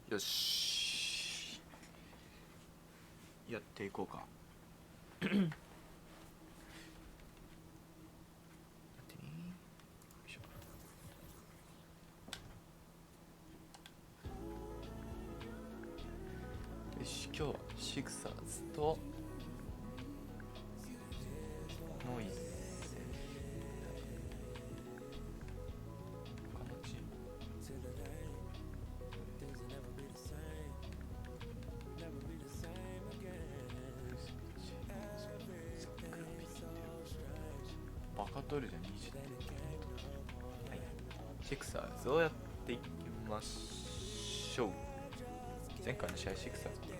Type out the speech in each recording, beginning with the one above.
よし、やっていこうか。やってみ。よいしょ。よし、今日はシクサーズとノイズバカ取るじゃん、20点。はい、シクサーズをやっていきましょう。前回の試合シクサーズエ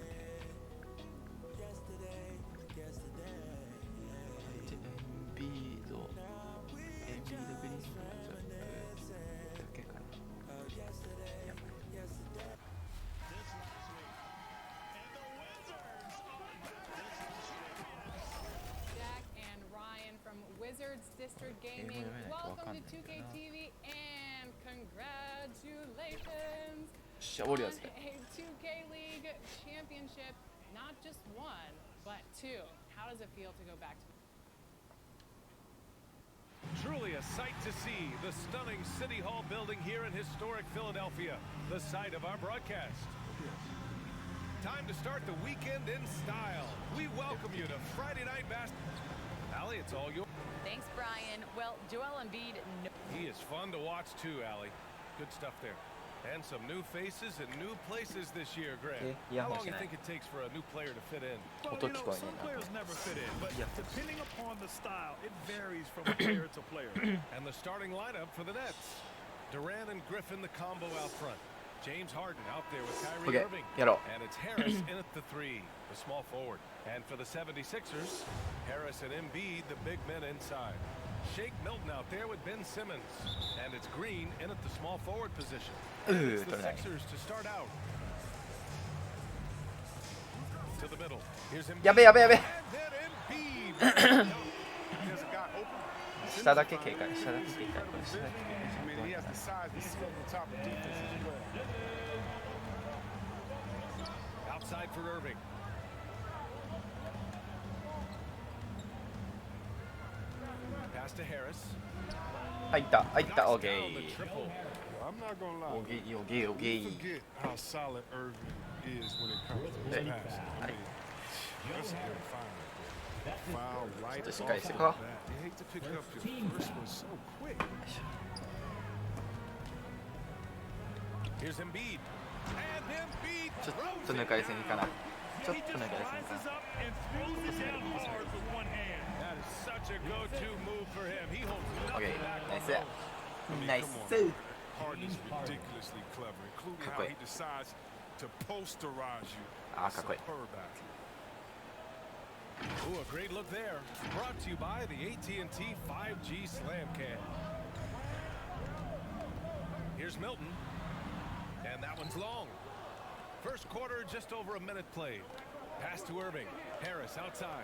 ンビードグリーンのジャンプだけかな。やばい。Wizards District Gaming, welcome to 2k22 and congratulations on a 2k League championship. Not just one, but two. How does it feel to go back to? Truly a sight to see, the stunning City Hall building here in historic Philadelphia, the site of our broadcast. Time to start the weekend in style. We welcome you to Friday Night Basketball. Allie, it's all yours. Thanks, Brian. Well, Joel Embiid. He is fun to watch too, Allie. Good stuff there. And some new faces and new places this year, Greg. How long do you think it takes for a new player to fit in? Well, you know, some players never fit in, but depending upon the style, it varies from player to player. And the starting lineup for the Nets. Durant and Griffin, the combo out front. James Harden out there with Kyrie Irving. And it's Harris in at the three, the small forward. And for the 76ers, Harris and Embiid, the big men inside. Shake Milton out there with Ben Simmons. And it's Green in at the small forward position. It's the Sixers to start out. To the middle. Here's Embiid. やべやべやべ。 And then Embiid. 下だけ警戒、下だけ警戒。下だけ警戒。 He has the size to sit over top of defense as well. Outside for Irving. Pass to Harris. 入った、入った、オーケ Down ー。 the triple. I'm not gonna lie. オーケー、オーケー、オーケ You ー。 forget how solid Irving is when it comes to his passing. I mean, that's a good foul. Foul right ちょっとしっ off かりして the こ bat. You hate to pick up your first one so quick. Here's Embiid. And Embiid ちょっと抜かれすぎかな。ちょっと抜かれすぎか Rises な。 up and throws it down hard with one hand. That is such a go-to move for him. He holds Okay, nothing back. nice. Nice. Harden is ridiculously clever, including how he decides to posterize you. あ、かっこいい。 Superb athlete. Ooh, a great look there. Brought to you by the AT&T 5G Slam Cam. Here's Milton. And that one's long. First quarter, just over a minute played. Pass to Irving. Harris outside.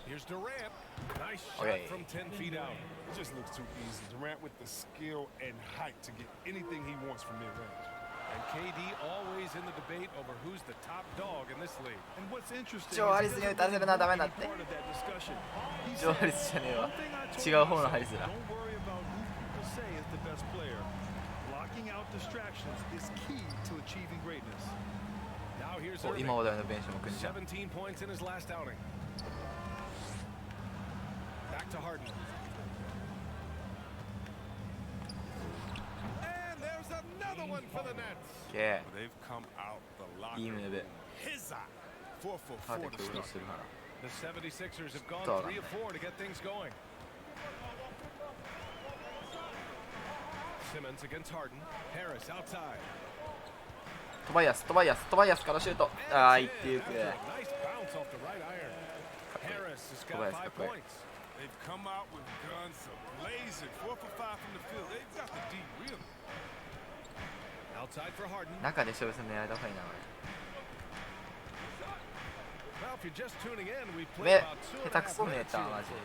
Here's Durant. Nice shot from 10 feet out. It just looks too easy. Durant with the skill and height to get anything he wants from mid-range. And KD always in the debate over who's the top dog in this league. And what's interesting ジョー・ハリスに打たせるな、ダメだって。 part of that discussion. He ジョー・ハリスじゃねえわ。違う方のハリスだ。 Don't worry about who people say is the best player. Blocking out distractions is key to achieving greatness. Now here's お、 Irving. 今話題のベンチも来るじゃん。 17 points in his last outing. Back to Harden. And there's another one for the Nets. オッケ They've come out the locker ー。いいムーブ。 his eye. 4 for ハーデ 4 ン to クロ start. スするから。 The 76ers have gone Dog. 3 of 4 to get things going. Simmons against Harden. Harris outside. トバイアスからシュート。ああ、いってゆく。 Nice bounce off the right iron. Harris has got 5 points. They've come out with guns blazing. 4 for 5 from the field. They've got the D really. Outside for Harden. 中で勝負するのやめた方がいいな。 Well, if you're just tuning in, we こ played れ about 2 and 下 a 手く half そ見え minutes た here. マジで。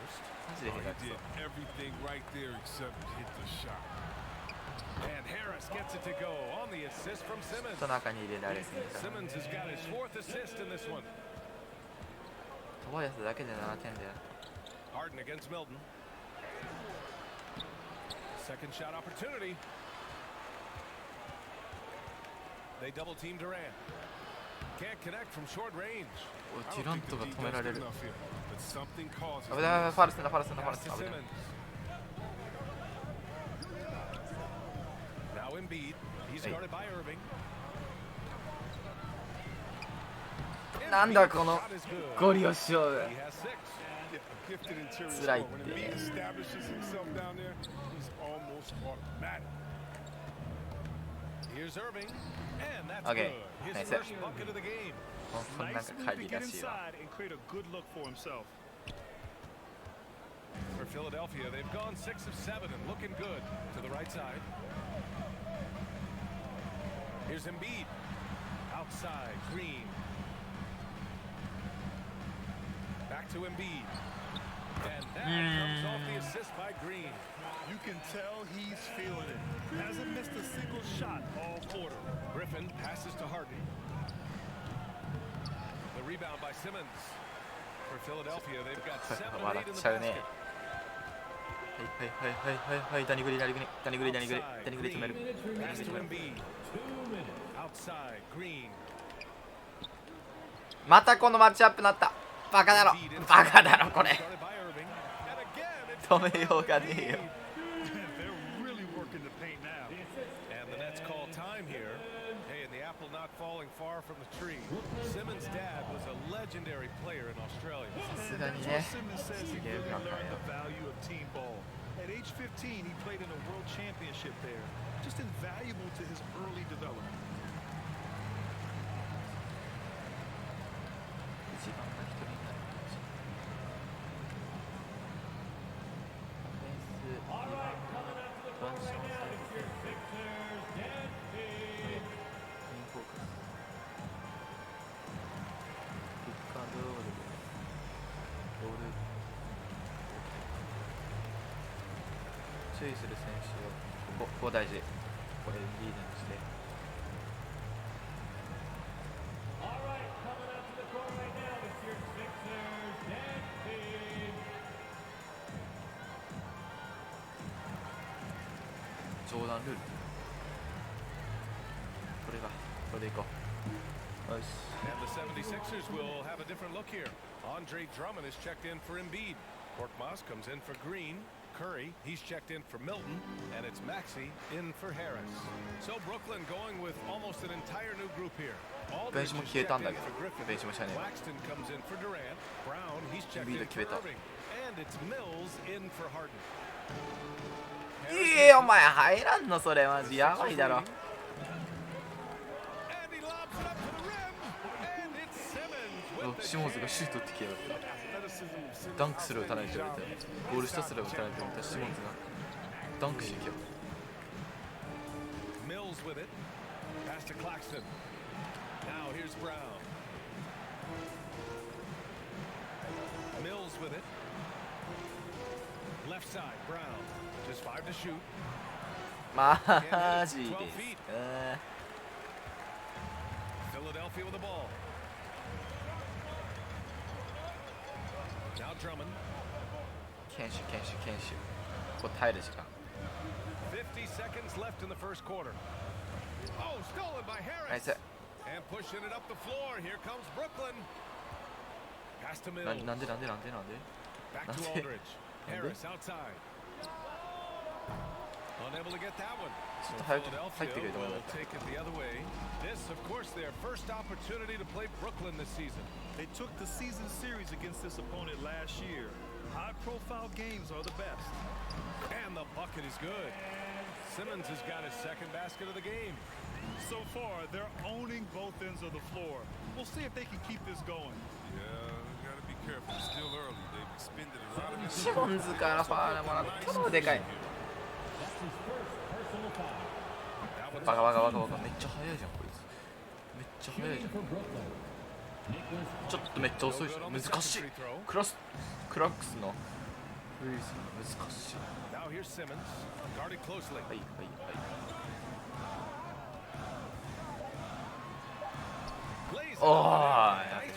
マジで He 下手く did everything right there except hit the shot. And Harris gets it to go on the assist from Simmons. と中に入れられていた。 Simmons has got his 4th assist in this one. トバイアスだけで7点だよ。 Harden against Milton. Second shot opportunity. They double team Durant. Can't connect from short range. おデュラントが止められる。 But something causes 危ないファウルすんだファウルすんだファウル Pass すん to だ危ない Simmons. Now Embiid. He's guarded by Irving. なんだこの Shot is good. ゴリ押し勝負 He has 6. a gifted interior It's scorer. right When there. Embiid establishes himself down there, he's almost automatic. Here's Irving. And that's Okay. good. His Nice. first bucket of the game. こんなんか Nice カ move リ to ーら get しいわ。 inside and create a good look for himself. For Philadelphia, they've gone 6 of 7 and looking good to the right side. Here's Embiid. Outside, Green. Back to Embiid. And that comes off the assist by Green. You can tell he's feeling it. Hasn't missed a single shot all quarter. Griffin passes to Harden. The rebound by Simmons. For Philadelphia, they've got 7 of 8笑 in っ the ちゃうね。 basket. はいはいはいはいはいはいダニグリダニグリダニグリダニグリダニグリ止める。 Pass to Embiid. Outside, Green. またこのマッチアップなった。バカだろバカだろこれ。 Started by Irving. And again, it's 止めようがねえよ。 They're really working the paint now. And the Nets call time here. Hey, and the apple not falling far from the tree. Simmons' dad was a legendary player in Australia. さすがに That's ね what Simmons says he すげえ really バカ learned よ the value of team ball. At age 15, he played in a world championship there. Just invaluable to his early development. 一番な一人になるかもしれない。オフェンス2番のトランジションサイドセンスメインフォーカスピックアンドロールでロール注意する選手をここ大事これリードにしてジョーダンルールこれでいこうよし And the 76ers will have a different look here. Andre Drummond is checked in for Embiid. Korkmaz comes in for Green. Curry, he's checked in for Milton. And it's Maxey in for Harris. So Brooklyn going with almost an entire new group here. ベンシ Aldridge も is 消え checked たんだ in け for ど Griffin. ベンシもしゃね Claxton comes in for Durant. Brown, he's checked in Embiid for 決めた Irving. And it's Mills in for Harden. いいお前入らんのそれマジやばいだろ And he lobs it up to the rim. And it's Simmons with the シモンズがシュートってきやがって Athleticism of Simmons ダンクする打たないと言われてゴール下する打たないと言われたシモンズがダンクしてきよ Mills with it. Pass to Claxton. Now here's Brown. Mills with it. Left side, Brown. Just 5 to shoot. マジですか Philadelphia with the ball. Now Drummond. 研修ここ耐える時間50 seconds left in the first quarter. Oh, stolen by ナイ Harris. ス And pushing it up the floor. Here comes Brooklyn. Pass to な Mills. なんで Back to Nande? Aldridge. Harris outside. Unable to get that one. ちょっ So と早く入ってくれ Philadelphia と思う will take it the other way. This, of course, their first opportunity to play Brooklyn this season. They took the season series against this opponent last year. High-profile games are the best. And the bucket is good. Simmons has got his second basket of the game. So far, they're owning both ends of the floor. We'll see if they can keep this going. Yeah, you gotta be careful. It's still early. They've expended a lot of シモンズからファールもらったのでかいバカめっちゃ速いじゃんこいつめっちゃ速いじゃんちょっとめっちゃ遅いじゃん難しいクラックスのフリーズ難しい Now here's Simmons, guarded closely. はいはいはい。お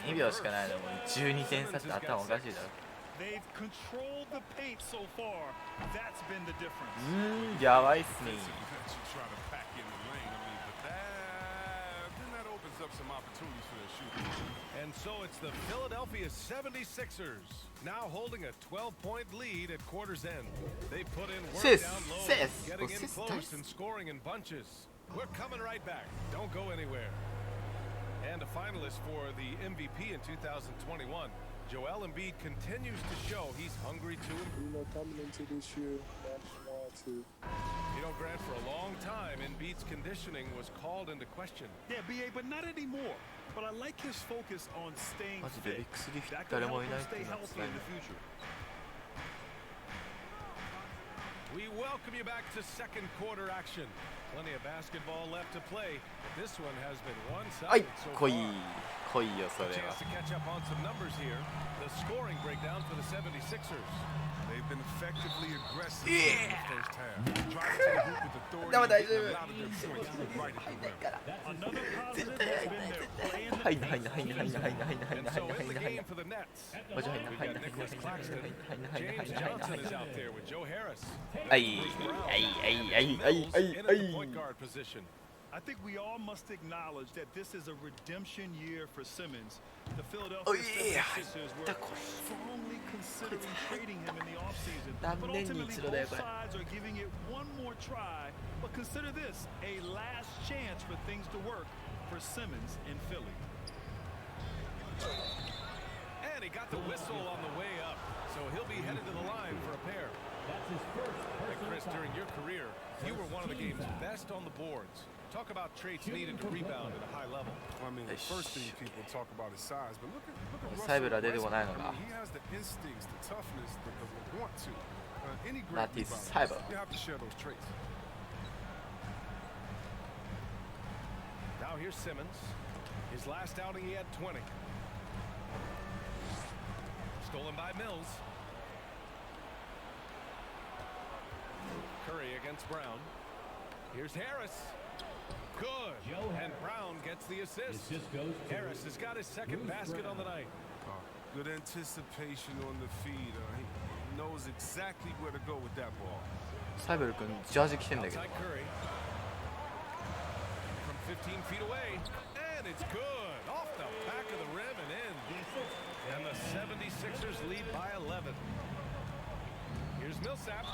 ー、2秒しかないのも12点差って頭おかしいだろ。They've controlled the paint so far. That's been the difference. やばいっすね。 Up some opportunities for their shooting. And so it's the Philadelphia 76ers now holding a 12-point lead at quarter's end. They put in work down low, getting in close and scoring in bunches. We're coming right back. Don't go anywhere. And a finalist for the MVP in 2021, Joel Embiid continues to show he's hungry to improve. Coming into this year, You know, Grant, for a long time, Embiid's conditioning was called into question. Yeah, BA, but not anymore. But I like his focus on staying マジで fit. 薬 That could 誰 help もいな him いって stay なって healthy ない in the future. We welcome you back to second quarter action. Plenty of basketball left to play. This one has been はい one-sided so 来い far. 来いよそ A れは chance to catch up on some numbers here. The scoring breakdown for the 76ers. They've been effectively aggressive in the first half. Driving to the hoop with authority. でも大丈 and 夫 a lot of their points right at the rim. Another positive has been their play in the 入んな入んな入んな入んな入んな入んな入ん And な so 入んな in 入ん the な入ん game な for the Nets, マジ入んな we've 入ん got な入んな Nicholas 入ん Claxton. な入んな入んな James 入んな入んな Johnson 入ん is な out there with Joe Harris. はい Bruce Brown はいはい and はい Mills はい in は at い the は point い guard position. I think we all must acknowledge that this is a redemption year for Simmons. The Philadelphia Oh, yeah. 76ers were strongly considering trading him in the offseason. But 何年に ultimately, 一度だよ both これ sides are giving it one more try. But consider this, a last chance for things to work for Simmons in Philly. And he got the whistle on the way up, so he'll be headed to the line for a pair. Hey, Chris, during your career, you were one of the game's best on the boards. Talk about traits needed to rebound at a high level. I mean, the first thing people talk about is size, but look at Russell サイブラ出てこないの Westbrook. か I mean, he has the instincts, the toughness, the want to. Any That great is rebounder, cyber. you have to share those traits. Now here's Simmons. His last outing, he had 20. Stolen by Mills. Curry against Brown. Here's Harris. Good. And Brown gets the assist. Harris has got his second basket on the night. Good anticipation on the feed. He knows exactly where to go with that ball. サイブル君ジャージ着てんだけど Outside Curry. From 15 feet away. And it's good. Off the back of the rim and in. And the 76ers lead by 11. Here's Millsap.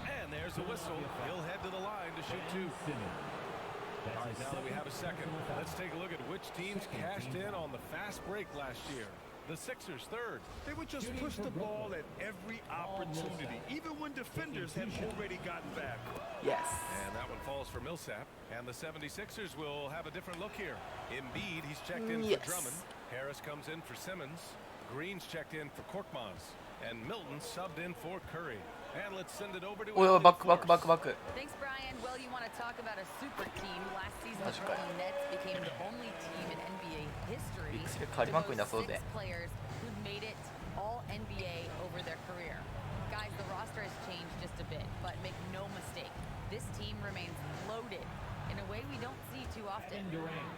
And there's a whistle. He'll head to the line to shoot two. All right, now that we have a second, let's take a look at which teams cashed in on the fast break last year. The Sixers third. They would just push the ball at every opportunity, even when defenders had already gotten back. Yes And that one falls for Millsap. And the 76ers will have a different look here. Embiid, he's checked in Yes. for Drummond. Harris comes in for Simmons. Green's checked in for Korkmaz. And Milton subbed in for Curry. And let's send it over to おいおい Alec バックバック Force. バックバック Thanks, Brian. Well, you want to talk about a super team. Last season, the That's right. Brooklyn Nets became the only team in NBA history ビックスで to カリマンクに出 boast そうぜ 6 players who made it all NBA over their career. Guys, the roster has changed just a bit, but make no mistake, this team remains loaded in a way we don't see too often.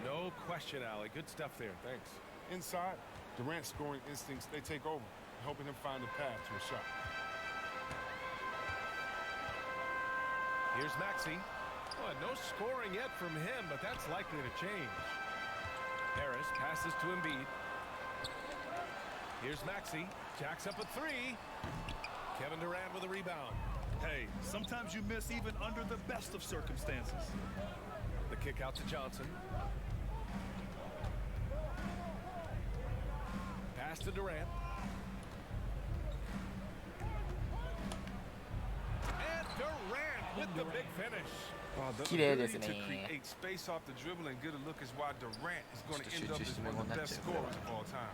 No question, Allie. Good stuff there. Thanks. Inside, Durant's scoring instincts, they take over, helping him find a path to a shot. Here's Maxey. Oh, no scoring yet from him, but that's likely to change. Harris passes to Embiid. Here's Maxey. Jacks up a three. Kevin Durant with a rebound. Hey, sometimes you miss even under the best of circumstances. The kick out to Johnson. Pass to Durant. And Durant with the big finish. The 綺麗ですね ability to create space off the dribble and get a look is why Durant is going to end up as one of the best scorers of all time.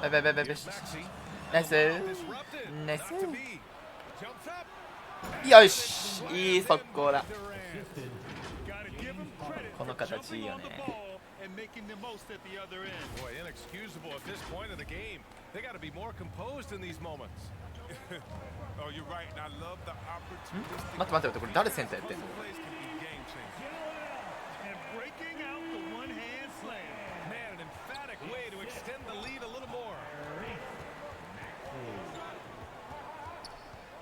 バイバイバイバイバイ Here's Maxey. ナイス Disrupted. ナイス Not to be. Jumps up. よしいい速攻だ Gotta give him credit この for 形いい jumping よ on ね the ball and making the most at the other end. Boy, inexcusable at this point of the game. They got to be more composed in these moments. Oh, you're right, and I love the opportunistic. 待って待って待って、これ誰センターやってんの？ Plays can be game changing. And breaking out the one-hand slam. Man, an emphatic way to extend the lead a little more.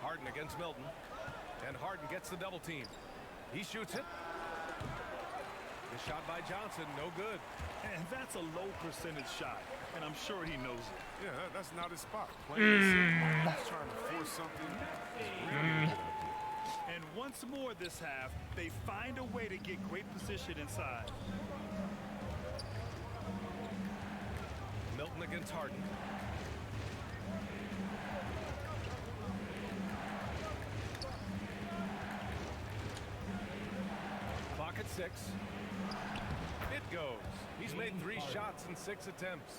Harden against Milton. And Harden gets the double team. He shoots it. The shot by Johnson, no good. And that's a low percentage shot, and I'm sure he knows it. Yeah, that's not his spot. He's trying to force something. And once more this half, they find a way to get great position inside. Milton against Harden. Clock at 6. It goes. He's made 3 shots in 6 attempts.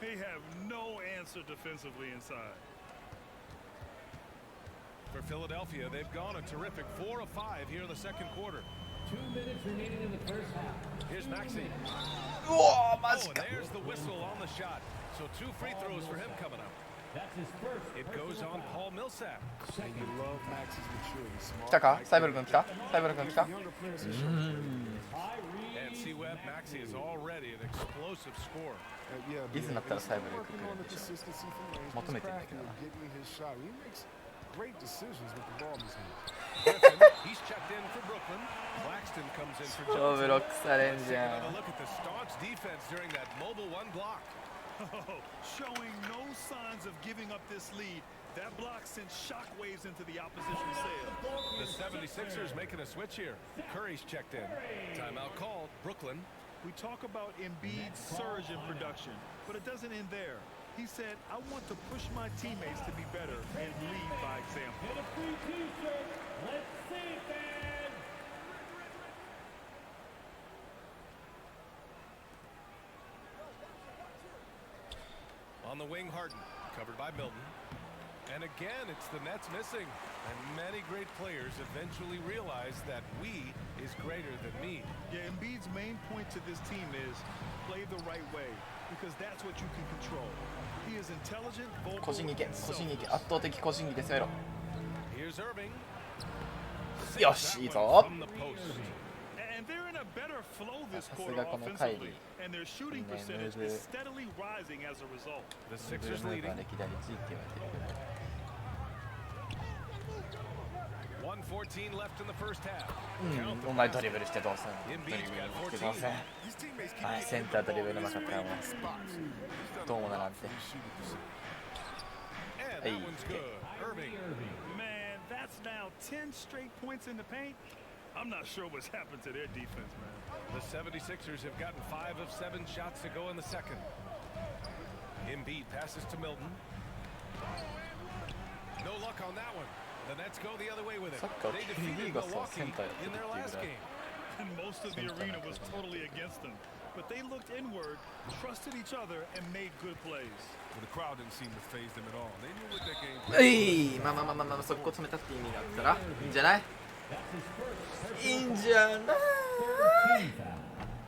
They have no answer defensively inside. For Philadelphia, they've gone a terrific 4 of 5 here in the second quarter. 2 minutes remaining in the first half. Here's Maxey. うわーマ Oh, ジ and か。 there's the whistle on the shot. So 2 free throws for him coming up. That's his first. It goes on Paul Millsap. And you love Max's maturity. 来 Smart. たか？サイバル君来た？サイバル君来た？ Younger players are showing. And C-Web, Maxey is already an explosive scorer. Yeah, いつになったらサイバル working 君来 on るん the でしょう。 consistency from range. 求めてんだけ Crafty どな。 of getting his shot. He makes great decisions with the ball in his hands. Griffin, he's checked in for Brooklyn. Claxton comes in for 超ブ Johnson. ロックされんじ Take ゃ another ん。 look at the staunch defense during that mobile 1 block. Oh, showing no signs of giving up this lead. That block sent shockwaves into the opposition sail. The 76ers making a switch here. Curry's checked in. Timeout called. Brooklyn. We talk about Embiid's surge in production, but it doesn't end there. He said, I want to push my teammates to be better and lead by example. And a free t-shirt. Let's see, fans. On the wing, Harden. Covered by Milton. And again, it's the Nets missing. And many great players eventually realize that we is greater than me. Yeah, Embiid's main point to this team is play the right way, because that's what you can control. He is intelligent, 個 vocal, 人技研 and 個人技研 selfless. 圧倒的個人技で攻めろ。 Here's Irving. よしいい That ぞ。 one from the post. And they're in a better flow this さす quarter がこのカイリ offensively, and their shooting ね percentage ムーブ is steadily rising as a result. The ブル Sixers ームー leading. バー歴代1位って言われてるぐらい。 1:14 left in the first half. お前ドリブルしてどうせん。ドリブルしてどうせん。 His teammates keep はい、センタードリブルうまかったらもうどうもならんて。 And Hey. that one's good. Irving. Man, that's now 10 straight points in the paint. I'm not sure what's happened to their defense, man. The 76ers have gotten 5 of 7 shots to go in the second. Embiid passes to Milton. No luck on that one. The Nets go the other way with it. さっきから They ケビ defeated ーがさ Milwaukee センターやって in る their っていう last ぐらい。 game. And most of the arena was totally against them. But they looked inward, trusted each other, and made good plays. Well, the crowd didn't seem to faze them at all. They knew what that game えい、まあまあまあまあまあ、速攻詰めたって意味があったらいいんじゃない？いいんじゃない？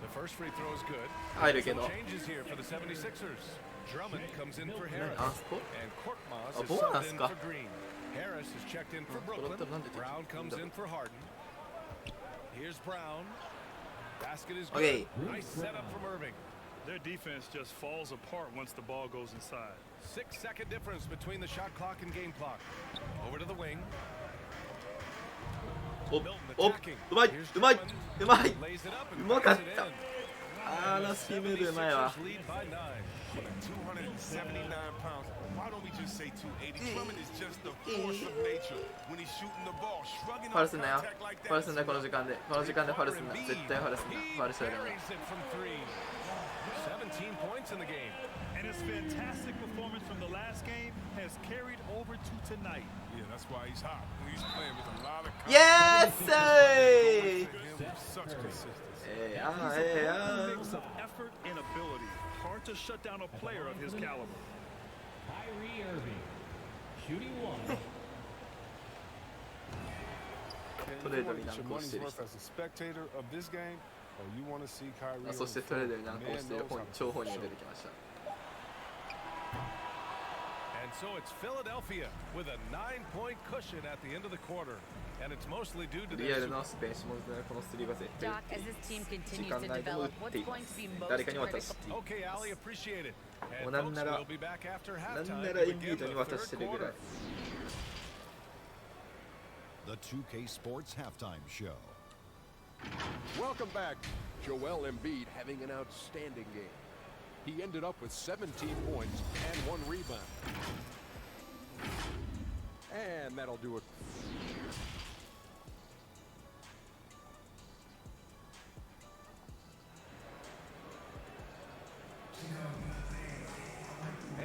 The first free throw is good. 入るけど。 Changes here for the 76ers. Drummond comes in for 何 Harris. あそこ？ And Korkmaz あ、 is ボーナ subbed ス in か。 for Green. Harris is checked in for これ Brooklyn. ってなんで敵 Brown comes in for Harden. Here's Brown. Basket is Okay. good. Nice setup from Irving. Their defense just falls apart once the ball goes inside. 6-second difference between the shot clock and game clock. Over to the wing. お Milton お attacking. うまい Here's うまい Drummond. うまい Lays it up う and まかっ banks it た。 in. あーラスキームーブうまいわ。 76ers lead by 9. 279 pounds. Why don't we just say 280? Drummond is just the force of nature when he's shooting the ball, shrugging ファル off すんなよ contact like ファル that. すんなよこの時間でこの時間でファルすんな絶対ファルすんなファルしちゃダメ Carries it from 3. 17 points in the game. And his fantastic performance from the last game has carried over to tonight. Yeah, that's why he's hot. He's playing with a lot of confidence. イエーイ For him with such consistency. ええあーええあ A mix of effort and ability. Hard to shut down a player of his caliber. Kyrie Irving. Shooting 1. トレードに You 難 want your 航し money's てる worth 人 as a spectator of this game, or you want to see Kyrie あそして on the トレー floor. ドに難航している Man knows how to 張本人が show. 出てきました And And so it's Philadelphia with a 9-point cushion at the end of the quarter. And it's mostly due to リア their ルなスペンシモンズのこのスリーが絶対 Doc, as this team 時 continues 間 to 内でも打 develop, って what's いま going to す be most 誰かに渡 critical? していい Okay, Ali, appreciate it. もう And なん folks, なら we'll be back after なん halftime なら to エンビー begin ド the に渡 third してるぐらい quarter. The 2K Sports Halftime Show. Welcome back. Joel Embiid having an outstanding game. He ended up with 17 points and 1 rebound. And that'll do it.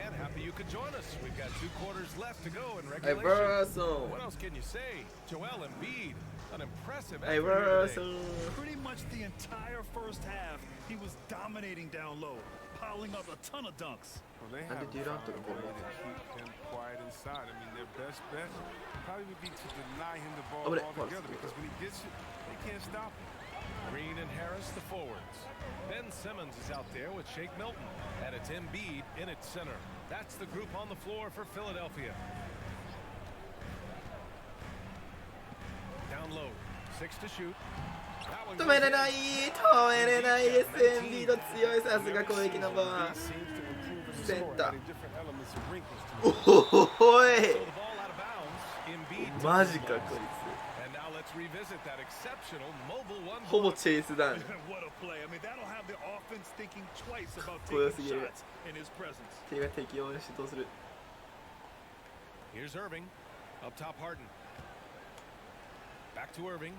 And happy you could join us. We've got 2 quarters left to go in はい regulation. バーソン What else can you say? Joel Embiid, an impressive はい effort バー here ソ today. ン Pretty much the entire first half, he was dominating down low, piling up a ton of dunks. Well, they And have the Durant found a goal. way to keep him quiet inside. I mean, their best bet probably would be to deny him the ball Oh, but it- altogether because when he gets it, they can't stop him. Green and Harris, the forwards. Ben Simmons is out there with Shake Milton. And it's Embiid in its center. That's the group on the floor for Philadelphia. Down low. 6 to shoot. That one 止 goes めれ in. ない止めれないですエンビード強いさすが攻撃のバー Embiid seems to improve his Center. score, adding different elements and wrinkles to お it. ほほほ So い the ball out of bounds. Embiid マ takes ジ the か ball. こい And now let's revisit that exceptional mobile one つほぼ block. チェイスダウン What a play. I mean, that'll have the offense thinking twice about Puedo taking seguir. shots in his presence. 手が適応に指導する Here's Irving. Up top, Harden. Back to Irving.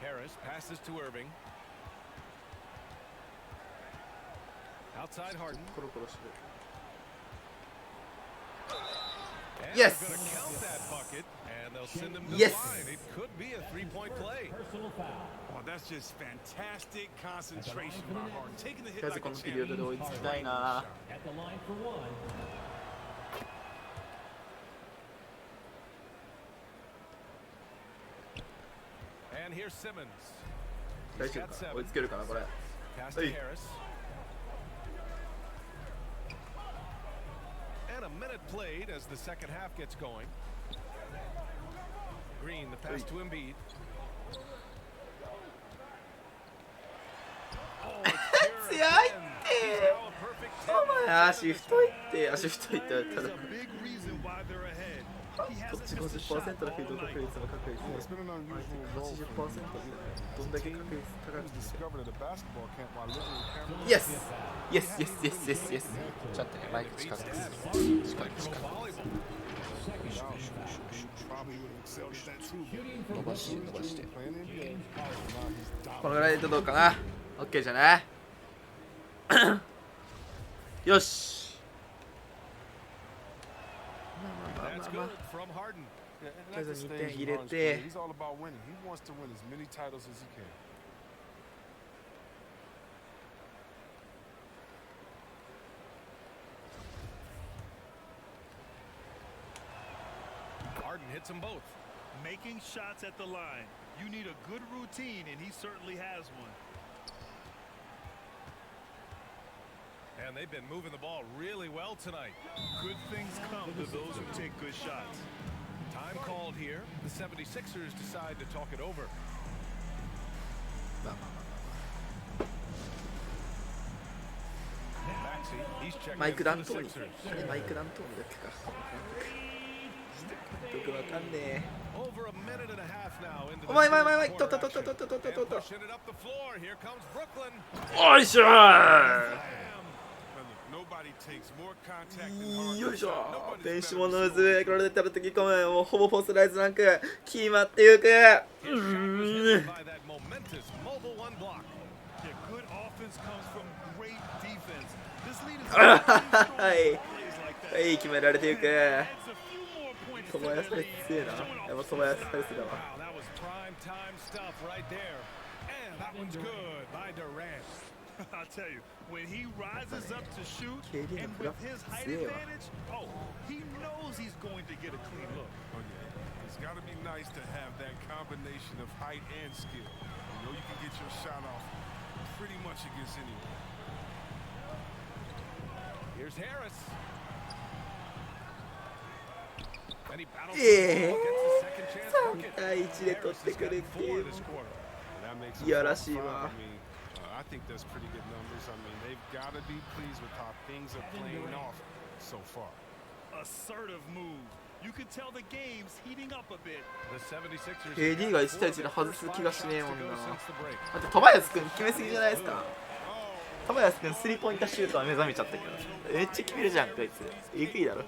Harris passes to Irving. Outside Harden. コロコロしてる And Yes. they're going to count that bucket, and they'll send him to Yes. the line. It could be a three-point play. Personal foul. Oh, that's just fantastic concentration by Harden. Taking the と hit りあえず like こ a のピリオ champ. ドで追いつきたいな At the line for one. And here's Simmons. 大 He's 丈 got 夫か seven. 追いつけるかなこれ Pass to Hey. Harris. And a minute played as the second half gets going. Green, the pass Hey. to Embiid. 強いってお前足太いって足太いって言われた There's ら a big reason why they're ahead. He こっ hasn't ち missed a shot 50% のフィールド all 確 night. 率の確率 It's been an unusual role 80% for どんだけ確率高く He's て discovered at a basketball camp while living in Cameroon. Yes! Yes, yes, yes, yes, yes ちょっとね、マイク近くです近く近く Probably would have excelled at that too. 伸ばして伸ばして Playing NBA. Now he's このぐらいでどうかな OK じゃないよしまあまあま That's あまあ good from Harden. Yeah, and that's the Kaiser stageに点入れ Harden's て playing. He's all about winning. He wants to win as many titles as he can. Harden hits them both. Making shots at the line. You need a good routine, and he certainly has one. And they've been moving the ball really well tonight. Good things come to those who take good shots. Time called here. The 76ers decide to talk it over. まあまあま Maxey, he's checking マイ in ク・ for ダ the ントーニ Sixers. あれマイク・ダントーニだっけか監督わかんね Over a minute and a half now into え the お前前前 third 前 quarter とっとっとっ action. とっとっとっとっとっ And と pushing it up the floor. Here comes Brooklyn. おいしょー Nobody takes more contact than Harden. よいしょ Nobody's ベンシ better モン to ズ score. これで食べてき込めもうほぼポストライズランク決まってゆく His shot was hit by that momentous mobile one block. Yeah, good offense comes from great defense. This lead is はい、 plays like that. はい、決められていく Adds a few more points ト to バイア their スハリ lead. ス強いなやっぱトバイアスハリスだわ Wow, that was prime time stuff right there. And that one's good by Durant. I'll tell you, when he rises up to shoot, KD and のフラ with ッ his グ height 強いわ advantage, oh, he knows he's going to get a clean look. Oh, yeah. It's got to be nice to have that combination of height and skill. You know you can get your shot off pretty much against anyone. Here's Harris. And he battles 3 the second chance bucket. 対1で取ってくるっていう This quarter. And that makes いやら it しいわ I think that's pretty good numbers. I mean, they've got to be pleased with how things are playing off so far. Assertive move. You can tell the game's heating up a bit. The 76ers KD が1対1で外す気がしねえもんな。あとトバイアス君決めすぎじゃないですか。トバイアス君スリーポイントシュートは目覚めちゃったけどめっちゃ決めるじゃんこいつ。えぐいだろ。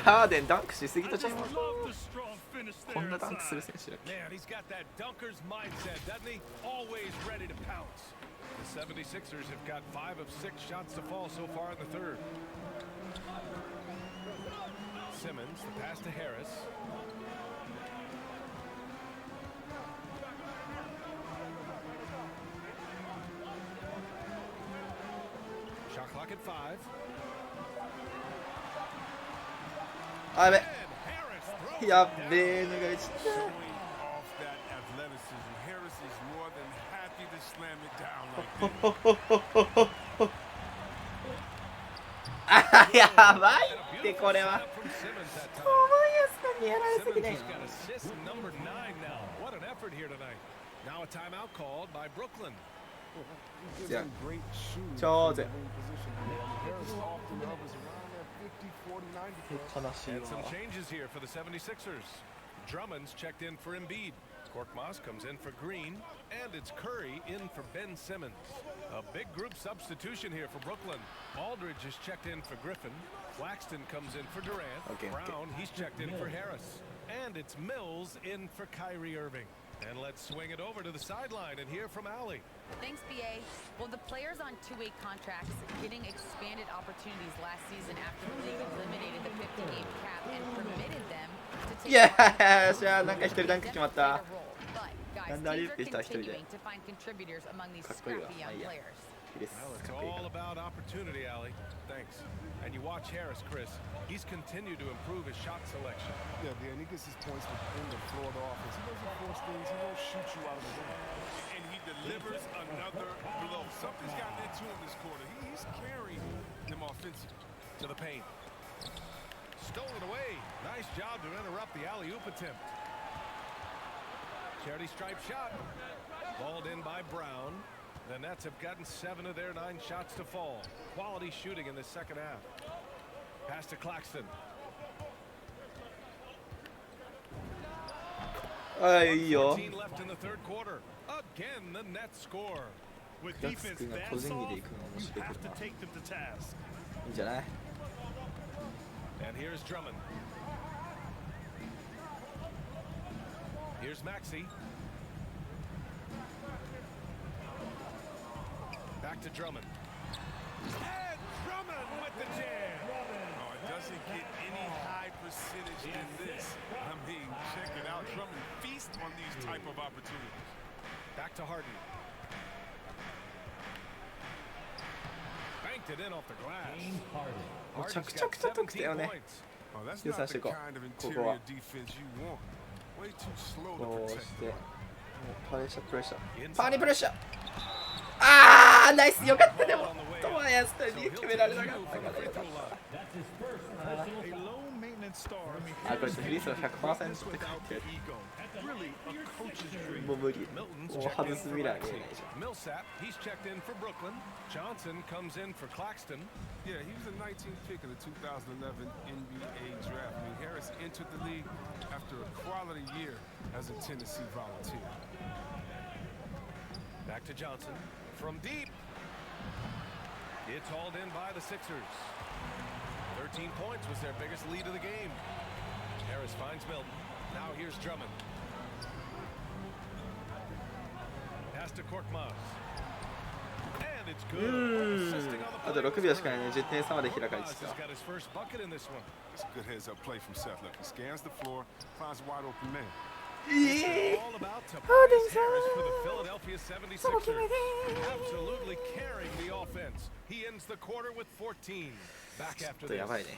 ハーデンダンクしすぎとちゃいます。こんなダンクする選手だっけ。 Man, he's got that dunker's mindset, doesn't he? Always ready to pounce. The 76ers have got 5 of 6 shots to fall so far in the third. Simmons, the pass to Harris. Shot clock at 5. あ、やべやっべえのがちっちゃい。 Showing off that athleticism. Harris is more than happy to slam it down like that. あ、やばいってこれは。トバイアス君にやられすぎない。 Simmons has got assist number 9 now. What an effort here tonight. Now a timeout called by Brooklyn. じゃあ超絶。 And some changes here for the 76ers. Drummond's checked in for Embiid. Korkmaz comes in for Green. And it's Curry in for Ben Simmons. A big group substitution here for Brooklyn. Aldridge is checked in for Griffin. Claxton comes in for Durant. Brown, he's checked in for Harris. And it's Mills in for Kyrie Irving. And let's swing it over to the sideline and hear from Allie. Thanks, BA. Well, the players on two-way contracts getting expanded opportunities last season after the league eliminated the 50-game cap and permitted them to take いやーしゃーなんか一人ダンク決まった。 But guys, なんであり teams って are 言った一人で。 continuing to find contributors among these かっこいいわ。 scrappy まあ young いいや。 players. いいです。 Well, it's かっこいい all か about opportunity, Allie. Thanks. And you watch Harris, Chris. He's continued to improve his shot selection. Yeah, Dan, he gets his points within the floor of the offense. He doesn't force things. He won't shoot you out of the game. And he delivers another blow. Something's gotten into him this quarter. He's carrying them offensively. To the paint. Stolen away. Nice job to interrupt the alley-oop attempt. Charity stripe shot. Balled in by Brown. The Nets have gotten 7 of their 9 shots to fall. Quality shooting in the second half. Pass to Claxton. あ、いいよ。 14 left in the third quarter. Again, the Nets score. With ガッツ defense 君が that 小銭 soft, で行くの面 you 白い have け to どな。 take them to task. いいんじゃない。 And here's Drummond. Here's Maxey. Back to Drummond. And Drummond with the jam. Oh, it doesn't get any high percentage than this. I mean, check it out. Drummond feast on these type of opportunities. Back to Harden. Banked it in off the glass. めちゃくちゃくちゃ得点よね。 Oh, that's 優 not 先して the いこう。 kind of ここは interior defense you want. Way too slow to こう protect. して。もうプレッシャープレッシャー。パーにプレッシャー。あーナイスよかったでもトバイアス君に決められなかったからよかった。 A low maintenance star. あ、これフリースロー 100% って書い without て the る。 ego. Really, a coach's dream. もう無理。 Milton's もう checked 外 in す for 未来見え Maxey. ないじゃん。 Millsap, he's checked in for Brooklyn. Johnson comes in for Claxton. Yeah, he was the 19th pick of the 2011 NBA draft. I mean, Harris entered the league after a quality year as a Tennessee Volunteer. Back to Johnson. From deep. It's hauled in by the Sixers. 13 points was their biggest lead of the game. Harris finds Milton. Now here's Drummond. Pass to Korkmaz. And it's good. Assisting on the あと play 6 秒しかないね。10点差まで開かれて Korkmaz た has。got his first bucket in this one. It's a good heads-up play from Seth. Look, he scans the floor, finds a wide-open man. All about Tobias Harris for the Philadelphia 76ers. Absolutely carrying the offense. He ends the quarter with 14. Back ちょっ after と this. やばいね。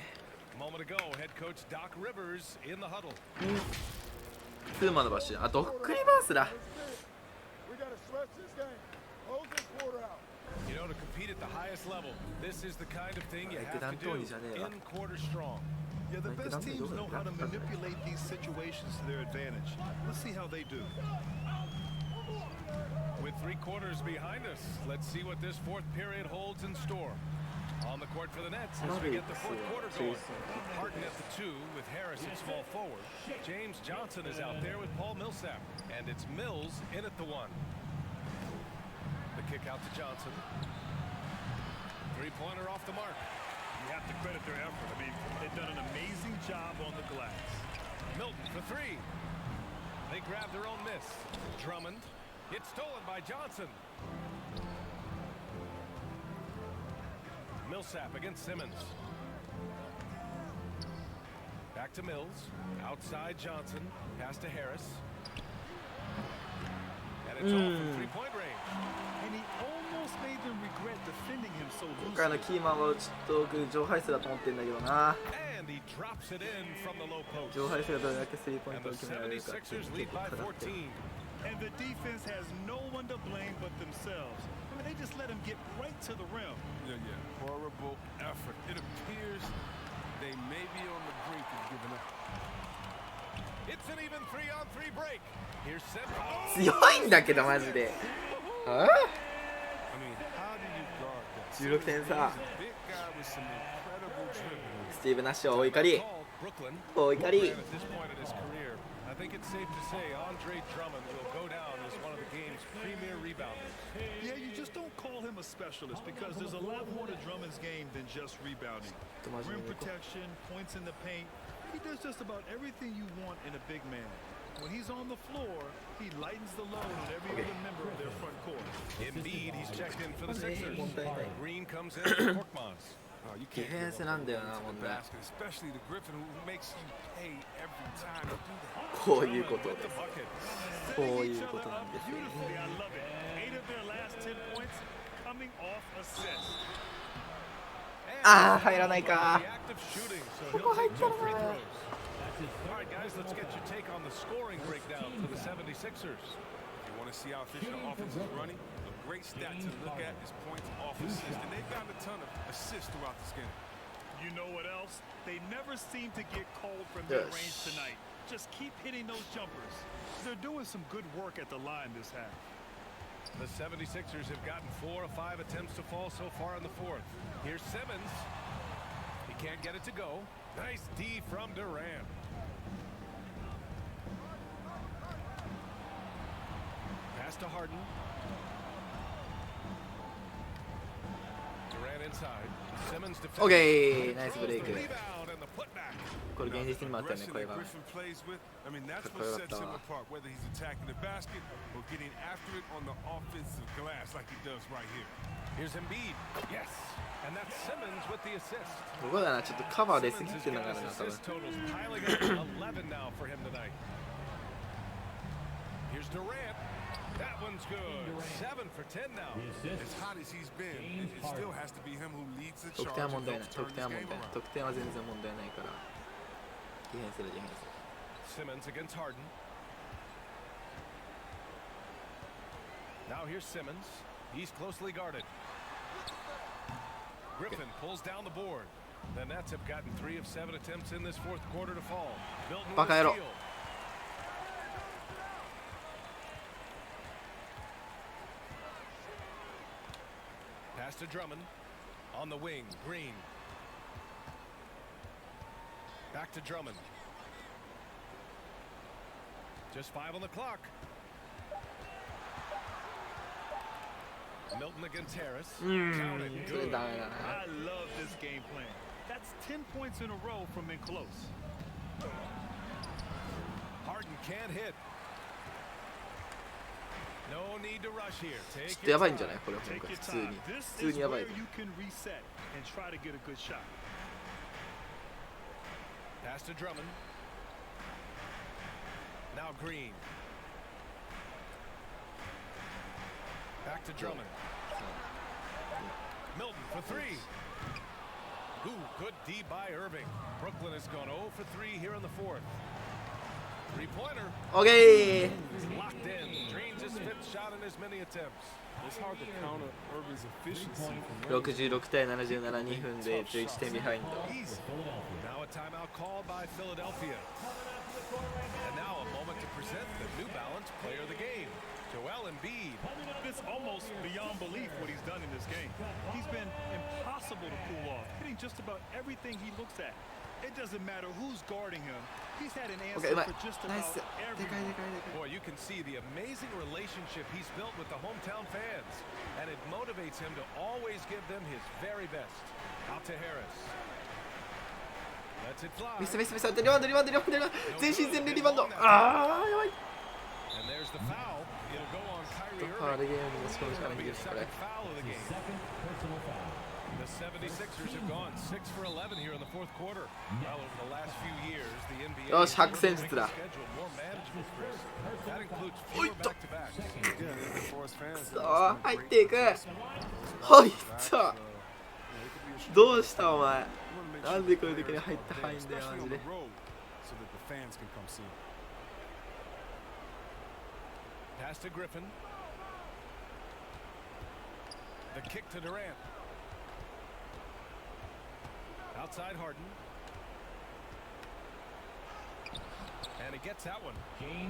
A moment ago, head coach Doc Rivers in the huddle. ツーマンのバッシュ。あ、ドックリバースだ。You know, to compete at the highest level, this is the kind of thing you have to do in quarter strong. Yeah, the best teams know how to manipulate these situations to their advantage. Let's see how they do. With 3 quarters behind us, let's see what this fourth period holds in store. On the court for the Nets as we get the fourth quarter going. Harden at the 2 with Harris at small forward. James Johnson is out there with Paul Millsap. And it's Mills in at the 1. The kick out to Johnson. 3-pointer off the mark. You have to credit their effort. I mean, they've done an amazing job on the glass. Milton for 3. They grab their own miss. Drummond. It's stolen by Johnson. Millsap against Simmons. Back to Mills. Outside Johnson. Pass to Harris. And it's all from 3-point range. And he almost made them regret defending him so 今回のキーマンはちょっと僕上排数だと思ってるんだけどな。 And he drops it in from the low post. 上排数がどれだけスリーポイントを And the 決められるかっていう 76ers 結 lead 構 by かかってる。 14. And the defense has no one to blame but themselves. I mean, they just let him get right to the rim. Yeah. Horrible effort. It appears they may be on the brink of giving up. It's an even 3-on-3 break. Here's Simmons. 強いんだけどマジで。あ I mean, how do you guard that? 16点差。 Big guy with some incredible dribbling. スティーブ・ナッシュはお怒り。 Brooklyn. お怒り。 At this point in his career, I think it's safe to say Andre Drummond will go down as one of the game's premier rebounders. Yeah, you just don't call him a specialist because there's a lot more to Drummond's game than just rebounding. Rim protection, points in the paint. He does just about everything you want in a big man. When he's on the floor, he lightens the load on every other member of their front court. Indeed, he's checked in for the Sixers. Green comes in for Korkmaz. Oh, you ディ can't フェンスなんだよな、 go 問 to the 題。 basket, especially the Griffin who makes you pay every time you do that. こういうことで With the す。 bucket. こういうことなんですよ。 Beautifully, I love it. 8 of their last 10 points coming off assists. ああ、入らないか。 Active shooting, so he'll take 2 free throws. All right, guys, let's get your take on the scoring breakdown for the 76ers. If you want to see how efficient the offense is running, a great stat to look at is points off assist. And they've gotten a ton of assists throughout this game. You know what else? They never seem to get cold from their range tonight. Just keep hitting those jumpers. They're doing some good work at the line this half. The 76ers have gotten 4 of 5 attempts to fall so far in the fourth. Here's Simmons. He can't get it to go. Nice D from Durant. Pass to Harden. Durant inside. Simmons defends. オッケー、ナイスブレイク。 Rebound and the putback. これ現実にもあったよね、 Aggression これ that が。 Griffin plays with, I mean, that's what sets him apart, whether he's attacking the basket or getting after it on the offensive glass like he does right here. Here's Embiid. Yes. And that's Simmons with the assist. ここだな、ちょっとカバー出すぎ Simmons て has るの got かな、 his 多分。 assist totals piling up to 11 now for him tonight. Here's Durant. That one's good. 7 for 10 now. As hot as he's been, it still has to be him who leads the 得 charge 点は and 問題ない。 helps 得 turn 点は this 問 game 題ない。 around. 得点は全然問題ないから。ディフェンスだ、ディフェンス。 Simmons against Harden. Now here's Simmons. He's closely guarded. Griffin pulls down the board. The Nets have gotten 3 of 7 attempts in this fourth quarter to fall. Milton with a バカ野郎。 steal. Pass to Drummond. On the wing, Green. Back to Drummond. Just 5 on the clock. Milton against Harris. Counted. それ Good. ダメだな。 I love this game plan. That's 10 points in a row from in close. Harden can't hit. No need to rush here. ちょ Take っとや your ばいんじゃ time. ないこれ、本 Take 当 your 普通に。 time. This 普通 is にやばい where ぞ。 you can reset and try to get a good shot. Pass to Drummond. Now Green. Back to Drummond. Milton for 3. Ooh, good D by Irving. Brooklyn has gone 0 for 3 here in the fourth. オッケー。 Locked in. Drains his fifth shot in as many attempts. It's hard to counter Irving's efficiency. 66対77、2分で11点ビハインド。 Now a timeout called by Philadelphia. And now a moment to present the New Balance player of the game, Joel Embiid. It's almost beyond belief what he's done in this game. He's been impossible to pull off, hitting just about everything he looks at. It doesn't matter who's guarding him. He's had an answer for just about everything. Boy, you can see the amazing relationship he's built with the hometown fans, and it motivates him to always give them his very best. Out to Harris. Lets it fly. ミスリバウンド全身全霊リバウンド。ああやばい。 And there's the foul. It'll go on Kyrie ファール Irving. ゲームに持ち込むしかないん It'll be で a すこれ。 second foul of the game. The 76ers have gone 6 for 11 here in the fourth quarter. Well, over the last few years, the NBA よし、 has 白戦術だ。 scheduled more manageable, Chris. That includes fewer back-to-backs. Yeah, for us fans. さあ入っていく。入った。どうしたお前。なんでこういう時に入った範囲だよマジで。 So that the fans can come see. Pass to Griffin. The kick to Durant. Outside Harden. And he gets that one.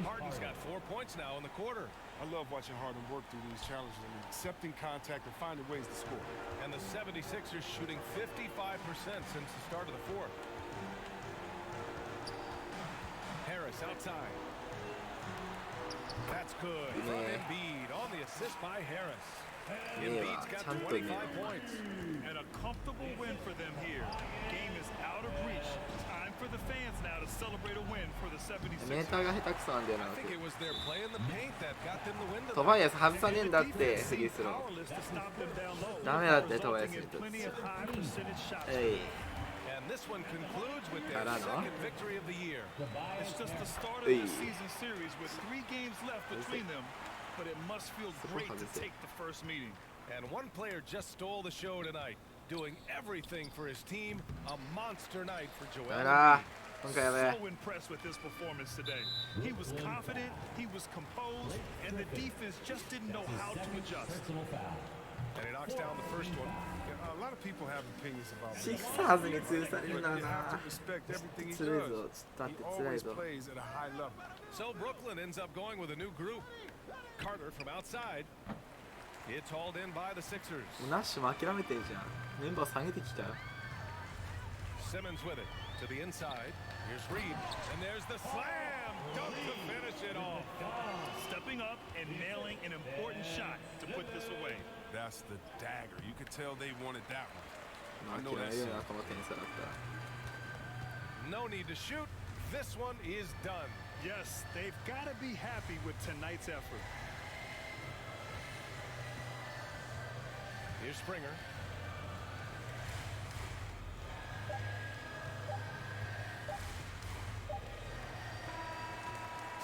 Harden's got 4 points now in the quarter. I love watching Harden work through these challenges and accepting contact and finding ways to score. And the 76ers shooting 55% since the start of the fourth. Harris outside. That's good. From Embiid on the assist by Harris. Embiid's got 25 points. And a comfortable win for them here. Game is out of reach. Time for the fans now to celebrate a win for the 76ers. メーターが下手くそなんだよな。 I think it was their play in the paint that got them the win. トバイアス外さねえんだってフリースロー。 ダメだってトバイアスにとって。えい。 And this one concludes with their second victory of the year. It's just the start of the season series with 3 games left between them, but it must feel great to take the first meeting. And one player just stole the show tonight, doing everything for his team. A monster night for Joel. So impressed with his performance today. He was confident, he was composed, and the defense just didn't know how to adjust. And he knocks down the first one. A lot of people have opinions about シクサーズに通されるな。 respect everything he つらい does. ぞ。だって He つらい always ぞ。 plays at a high level. So Brooklyn ends up going with a new group. Carter from outside. It's hauled in by the Sixers. ナッシュも諦めてるじゃん。メンバー下げてきたよ。 Simmons with it to the inside. Here's Reed, and there's the slam dunk to finish it off. Stepping up and nailing an important shot to put this away. That's the dagger. You could tell they wanted that one. まあ嫌いよなこの点差だったら。 No need to shoot. This one is done. Yes, they've got to be happy with tonight's effort. Here's Springer.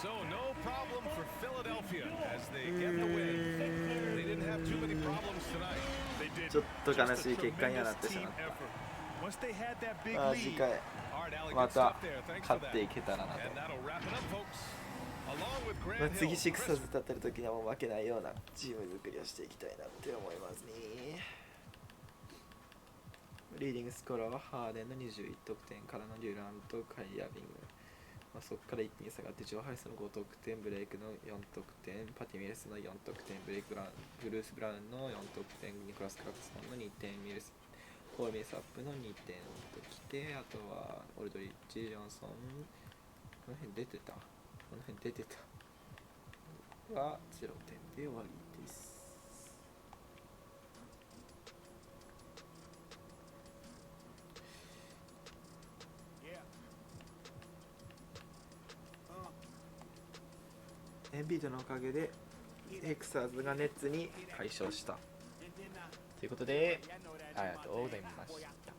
So no problem for Philadelphia as they get the win. They didn't have too many problems tonight. They did ちょっと悲しい結果にはなってしまっ Once they had that big た。まあ次 lead, 回 All right, Allie, ま good た stuff there. Thanks 勝 for ってい that. けたらなと。 And that'll wrap it up, folks. Along with まあ Grant 次 Hill, シクサー Chris ズ立ってる時にはもう負けないようなチーム作りをしていきたいなって思いますね。リーディングスコアはハーデンの21得点からのデュラント、カリーアービング。まあ、そこから一気に下がってジョー・ハリスの5得点、ブレイクの4得点、パティ・ミルスの4得点、ブルース・ブラウンの4得点、ニコラス・カラクソンの2点、ポール・ミルスアップの2点ときて、あとはオルドリッチ、ジョンソン、この辺出てたは0点で終わりです。エンビードのおかげでエクサーズがネッツに快勝したということで、ありがとうございました。